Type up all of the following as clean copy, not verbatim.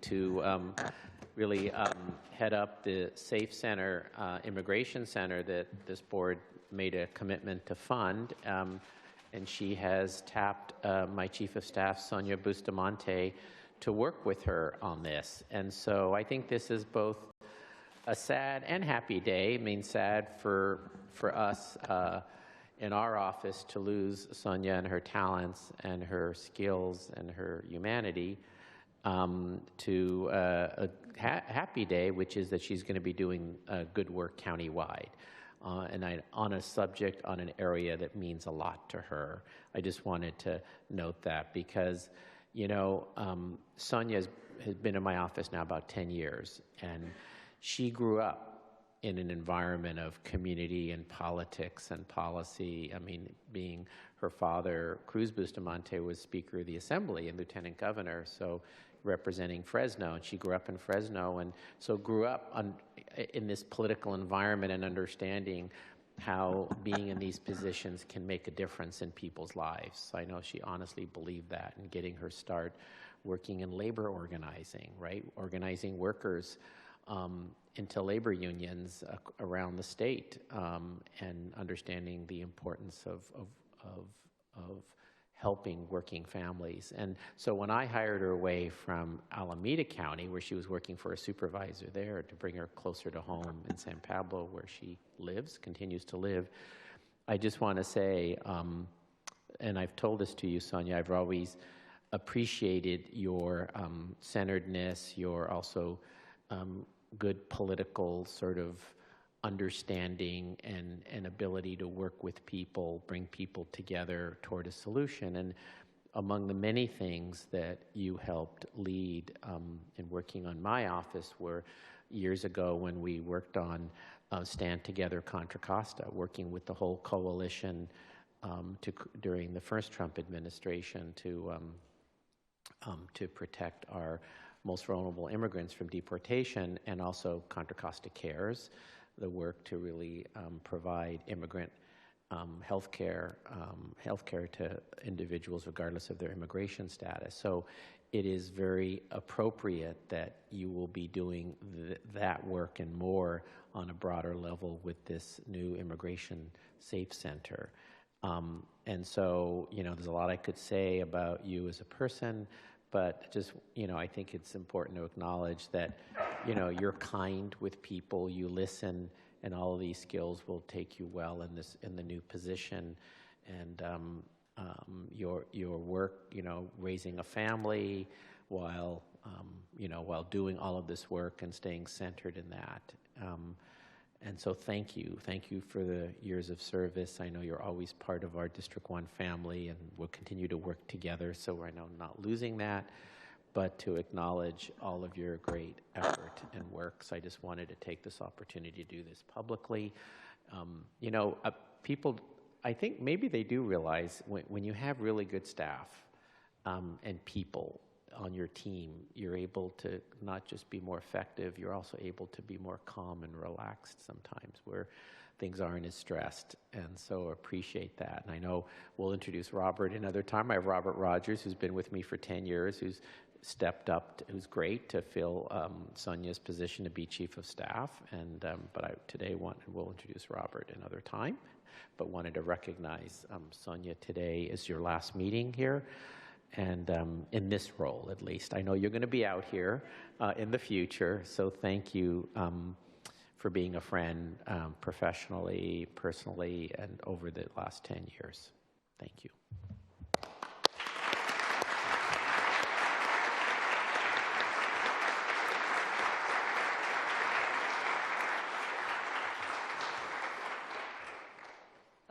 to really head up the SAFE Center, Immigration Center that this board made a commitment to fund. And she has tapped my Chief of Staff, Sonia Bustamante, to work with her on this. And so I think this is both a sad and happy day. I mean, sad for us in our office to lose Sonia and her talents and her skills and her humanity, to a happy day, which is that she's going to be doing good work countywide. And on a subject, on an area that means a lot to her. I just wanted to note that because, you know, Sonia has been in my office now about 10 years, and she grew up in an environment of community and politics and policy. I mean, being her father, Cruz Bustamante, was Speaker of the Assembly and Lieutenant Governor, so representing Fresno, and she grew up in Fresno, and so grew up in this political environment and understanding how being in these positions can make a difference in people's lives. I know she honestly believed that, and getting her start working in labor organizing, right? Organizing workers into labor unions around the state, and understanding the importance of helping working families. And so when I hired her away from Alameda County, where she was working for a supervisor there, to bring her closer to home in San Pablo, where she lives, continues to live, I just want to say, and I've told this to you, Sonia, I've always appreciated your centeredness, your also good political sort of understanding and ability to work with people, bring people together toward a solution. And among the many things that you helped lead in working on my office were years ago when we worked on Stand Together Contra Costa, working with the whole coalition during the first Trump administration to protect our most vulnerable immigrants from deportation, and also Contra Costa Cares, the work to really provide immigrant health care to individuals regardless of their immigration status. So it is very appropriate that you will be doing that work and more on a broader level with this new Immigration SAFE Center. And so, you know, there's a lot I could say about you as a person, but just, you know, I think it's important to acknowledge that, you know, you're kind with people, you listen, and all of these skills will take you well in the new position. And your work, you know, raising a family while while doing all of this work and staying centered in that. And so thank you for the years of service. I know you're always part of our District 1 family, and we'll continue to work together, so I know not losing that, but to acknowledge all of your great effort and work. So I just wanted to take this opportunity to do this publicly. You know, people, I think maybe they do realize when you have really good staff and people on your team, you're able to not just be more effective, you're also able to be more calm and relaxed sometimes where things aren't as stressed, and so appreciate that. And I know we'll introduce Robert another time. I have Robert Rogers, who's been with me for 10 years, who's stepped up, who's great to fill Sonia's position to be Chief of Staff, and but today we'll introduce Robert another time, but wanted to recognize Sonia today is your last meeting here. And in this role, at least. I know you're going to be out here in the future, so thank you for being a friend professionally, personally, and over the last 10 years. Thank you.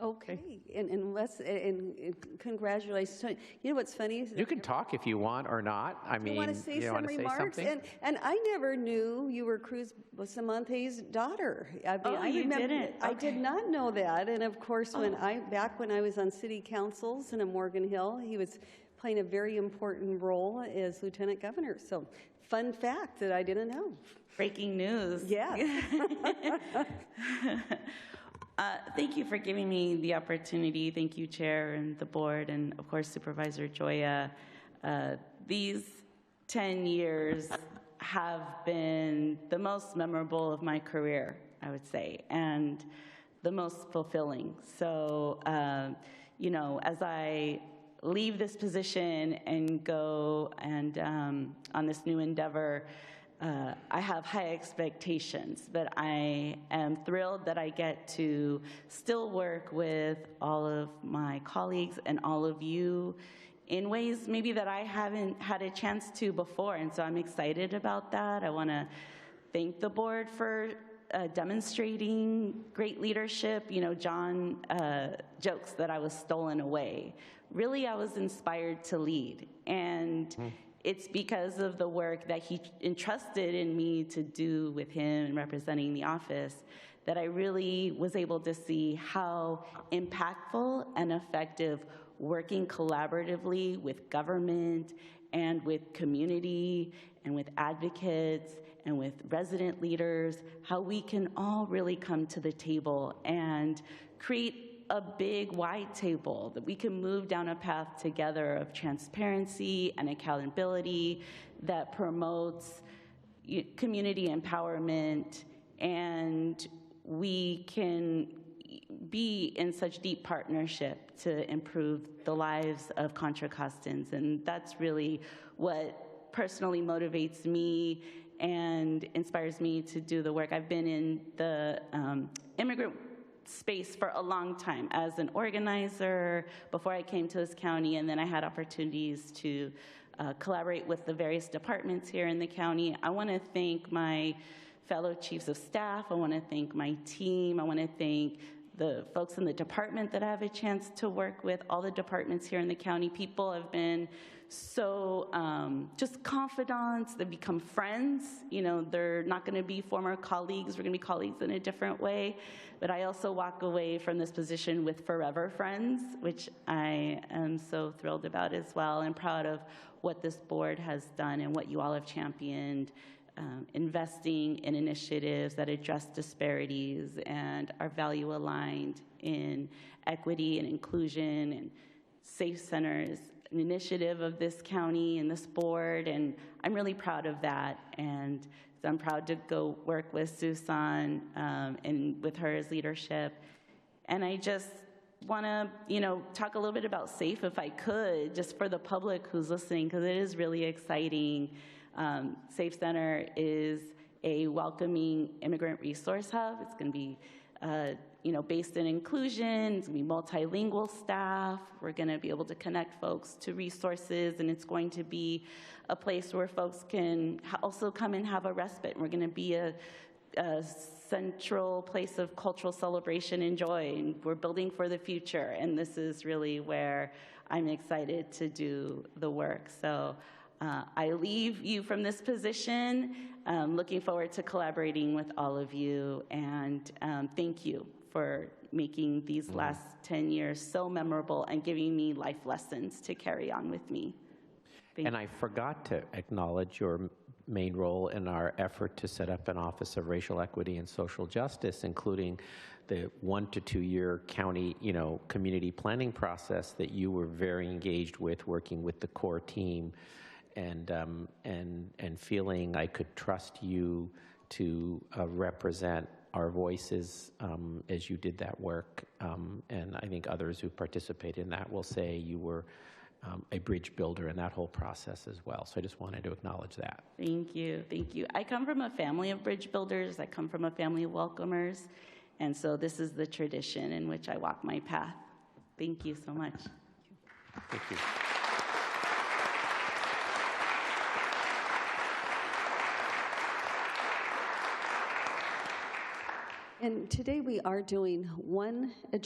Okay, and congratulations. So, you know what's funny? Is you can talk if you want or not. I mean, you want to say some remarks? And I never knew you were Cruz Bustamante's daughter. I mean, you didn't? Okay. I did not know that. And of course, back when I was on city councils in Morgan Hill, he was playing a very important role as lieutenant governor. So, fun fact that I didn't know. Breaking news. Yeah. Thank you for giving me the opportunity. Thank you, Chair and the board, and of course, Supervisor Gioia. These 10 years have been the most memorable of my career, I would say, and the most fulfilling. So, you know, as I leave this position and go and on this new endeavor, I have high expectations, but I am thrilled that I get to still work with all of my colleagues and all of you in ways maybe that I haven't had a chance to before, and so I'm excited about that. I want to thank the board for demonstrating great leadership. You know, John jokes that I was stolen away. Really, I was inspired to lead, and it's because of the work that he entrusted in me to do with him representing the office that I really was able to see how impactful and effective working collaboratively with government and with community and with advocates and with resident leaders, how we can all really come to the table and create a big, wide table that we can move down a path together of transparency and accountability that promotes community empowerment, and we can be in such deep partnership to improve the lives of Contra Costans. And that's really what personally motivates me and inspires me to do the work. I've been in the immigrant space for a long time as an organizer before I came to this county, and then I had opportunities to collaborate with the various departments here in the county. I want to thank my fellow chiefs of staff. I want to thank my team. I want to thank the folks in the department that I have a chance to work with, all the departments here in the county. People have been so just confidants. They've become friends. You know, they're not going to be former colleagues. We're going to be colleagues in a different way. But I also walk away from this position with forever friends, which I am so thrilled about as well, and proud of what this board has done and what you all have championed, investing in initiatives that address disparities and are value aligned in equity and inclusion, and SAFE Centers, an initiative of this county and this board, and I'm really proud of that. And so I'm proud to go work with Susan and with her as leadership. And I just want to, you know, talk a little bit about SAFE, if I could, just for the public who's listening, because it is really exciting. SAFE Center is a welcoming immigrant resource hub. It's going to be you know, based in inclusion. It's going to be multilingual staff. We're going to be able to connect folks to resources, and it's going to be a place where folks can also come and have a respite. We're going to be a central place of cultural celebration and joy, and we're building for the future, and this is really where I'm excited to do the work. So I leave you from this position looking forward to collaborating with all of you, and thank you for making these last 10 years so memorable and giving me life lessons to carry on with me. Thank you. I forgot to acknowledge your main role in our effort to set up an Office of Racial Equity and Social Justice, including the 1 to 2 year county, you know, community planning process that you were very engaged with, working with the core team, and feeling I could trust you to represent our voices as you did that work. And I think others who participated in that will say you were a bridge builder in that whole process as well. So I just wanted to acknowledge that. Thank you, thank you. I come from a family of bridge builders. I come from a family of welcomers. And so this is the tradition in which I walk my path. Thank you so much. Thank you. And today we are doing one